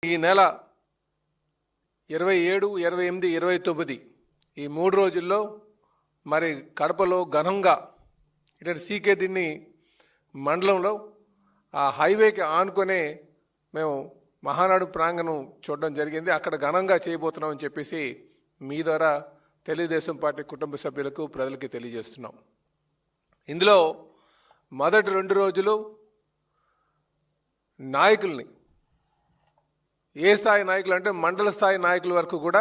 ఈ నెల 27, 28, 29 ఈ 3 రోజుల్లో మరి కడపలో ఘనంగా ఇటు సీకే దిన్ని మండలంలో ఆ హైవేకి ఆనుకొనే మేము మహానాడు ప్రాంగణం చూడడం జరిగింది. అక్కడ ఘనంగా చేయబోతున్నామని చెప్పేసి మీ ద్వారా తెలుగుదేశం పార్టీ కుటుంబ సభ్యులకు ప్రజలకి తెలియజేస్తున్నాం. ఇందులో మొదటి 2 రోజులు నాయకుల్ని ఏ స్థాయి నాయకులు అంటే మండల స్థాయి నాయకుల వరకు కూడా,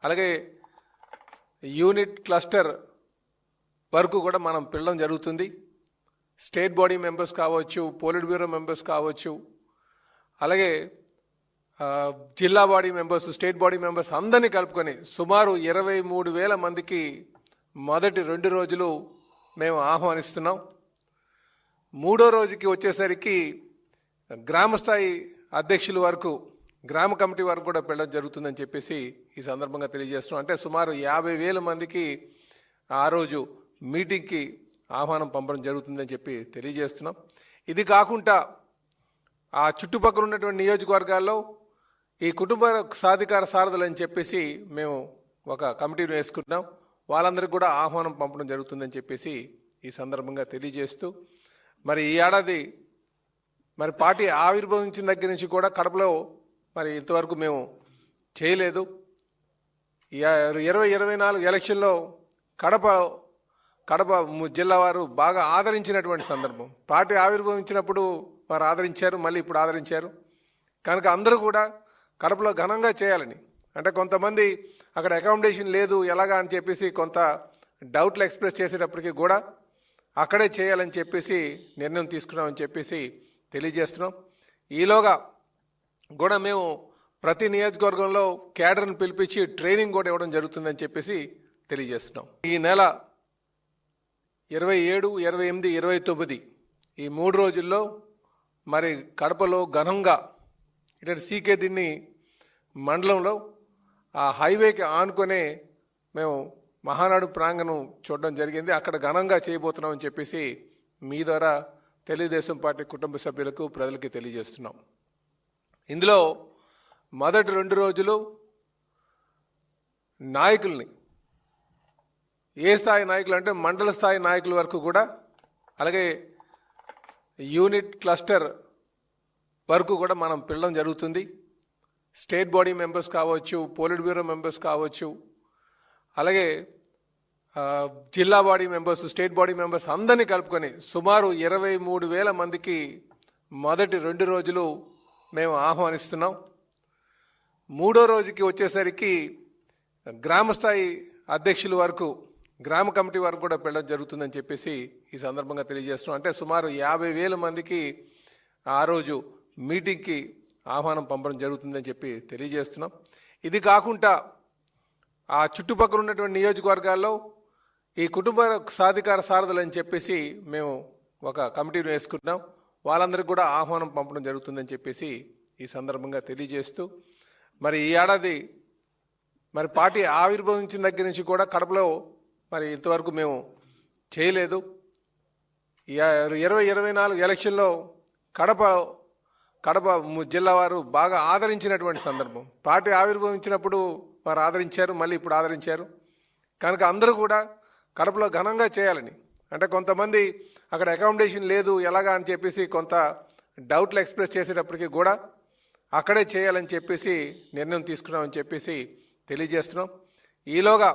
అలాగే యూనిట్ క్లస్టర్ వరకు కూడా మనం పిలవడం జరుగుతుంది. స్టేట్ బాడీ మెంబర్స్ కావచ్చు, పోలిట్ బ్యూరో మెంబర్స్ కావచ్చు, అలాగే జిల్లా body members, state body members అందరినీ కలుపుకొని సుమారు 23,000 మందికి మొదటి 2 రోజులు మేము ఆహ్వానిస్తున్నాం. 3వ రోజుకి వచ్చేసరికి గ్రామస్థాయి అధ్యక్షుల వరకు, గ్రామ కమిటీ వరకు కూడా పెళ్ళడం జరుగుతుందని చెప్పేసి ఈ సందర్భంగా తెలియజేస్తున్నాం. అంటే సుమారు 50,000 మందికి ఆ రోజు మీటింగ్కి ఆహ్వానం పంపడం జరుగుతుందని చెప్పి తెలియజేస్తున్నాం. ఇది కాకుండా ఆ చుట్టుపక్కల ఉన్నటువంటి నియోజకవర్గాల్లో ఈ కుటుంబ సాధికార సారథులు అని చెప్పేసి మేము ఒక కమిటీని వేసుకుంటున్నాం. వాళ్ళందరికీ కూడా ఆహ్వానం పంపడం జరుగుతుందని చెప్పేసి ఈ సందర్భంగా తెలియజేస్తూ, మరి ఈ ఏడాది మరి పార్టీ ఆవిర్భవించిన దగ్గర నుంచి కూడా కడపలో మరి ఇంతవరకు మేము చేయలేదు. 2024 ఎలక్షన్లో కడప జిల్లా వారు బాగా ఆదరించినటువంటి సందర్భం. పార్టీ ఆవిర్భవించినప్పుడు వారు ఆదరించారు, మళ్ళీ ఇప్పుడు ఆదరించారు. కనుక అందరూ కూడా కడపలో ఘనంగా చేయాలని, అంటే కొంతమంది అక్కడ అకామిడేషన్ లేదు ఎలాగా అని చెప్పేసి కొంత డౌట్లు ఎక్స్ప్రెస్ చేసేటప్పటికీ కూడా అక్కడే చేయాలని చెప్పేసి నిర్ణయం తీసుకున్నామని చెప్పేసి తెలియజేస్తున్నాం. ఈలోగా కూడా మేము ప్రతి నియోజకవర్గంలో క్యాడర్ని పిలిపించి ట్రైనింగ్ కూడా ఇవ్వడం జరుగుతుందని చెప్పేసి తెలియజేస్తున్నాం. ఈ నెల 27, 28, 29 ఈ 3 రోజుల్లో మరి కడపలో ఘనంగా ఇటు సీకే దిన్ని మండలంలో ఆ హైవేకి ఆనుకొనే మేము మహానాడు ప్రాంగణం చూడడం జరిగింది. అక్కడ ఘనంగా చేయబోతున్నామని చెప్పేసి మీ ద్వారా తెలుగుదేశం పార్టీ కుటుంబ సభ్యులకు ప్రజలకి తెలియజేస్తున్నాం. ఇందులో మొదటి 2 రోజులు నాయకుల్ని ఏ స్థాయి నాయకులు అంటే మండల స్థాయి నాయకుల వరకు కూడా, అలాగే యూనిట్ క్లస్టర్ వరకు కూడా మనం పిలవడం జరుగుతుంది. స్టేట్ బాడీ మెంబర్స్ కావచ్చు, పోలిట్ బ్యూరో మెంబర్స్ కావచ్చు, అలాగే జిల్లా body members, state body members అందరినీ కలుపుకొని సుమారు 23,000 మందికి మొదటి 2 రోజులు మేము ఆహ్వానిస్తున్నాం. 3వ రోజుకి వచ్చేసరికి గ్రామస్థాయి అధ్యక్షుల వరకు, గ్రామ కమిటీ వరకు కూడా పెళ్ళడం జరుగుతుందని చెప్పేసి ఈ సందర్భంగా తెలియజేస్తున్నాం. అంటే సుమారు 50,000 మందికి ఆ రోజు మీటింగ్కి ఆహ్వానం పంపడం జరుగుతుందని చెప్పి తెలియజేస్తున్నాం. ఇది కాకుండా ఆ చుట్టుపక్కల ఉన్నటువంటి నియోజకవర్గాల్లో ఈ కుటుంబ సాధికార సారథులు అని చెప్పేసి మేము ఒక కమిటీని వేసుకుంటున్నాం. వాళ్ళందరికీ కూడా ఆహ్వానం పంపడం జరుగుతుందని చెప్పేసి ఈ సందర్భంగా తెలియజేస్తూ, మరి ఈ ఏడాది మరి పార్టీ ఆవిర్భవించిన దగ్గర నుంచి కూడా కడపలో మరి ఇంతవరకు మేము చేయలేదు. 2024 ఎలక్షన్లో కడప జిల్లా వారు బాగా ఆదరించినటువంటి సందర్భం. పార్టీ ఆవిర్భవించినప్పుడు వారు ఆదరించారు, మళ్ళీ ఇప్పుడు ఆదరించారు. కనుక అందరూ కూడా కడపలో ఘనంగా చేయాలని, అంటే కొంతమంది అక్కడ అకామిడేషన్ లేదు ఎలాగా అని చెప్పేసి కొంత డౌట్లు ఎక్స్ప్రెస్ చేసేటప్పటికీ కూడా అక్కడే చేయాలని చెప్పేసి నిర్ణయం తీసుకున్నామని చెప్పేసి తెలియజేస్తున్నాం. ఈలోగా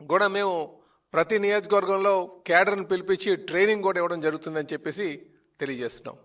కూడా మేము ప్రతి నియోజకవర్గంలో క్యాడర్ని పిలిపించి ట్రైనింగ్ కూడా ఇవ్వడం జరుగుతుందని చెప్పేసి తెలియజేస్తున్నాం.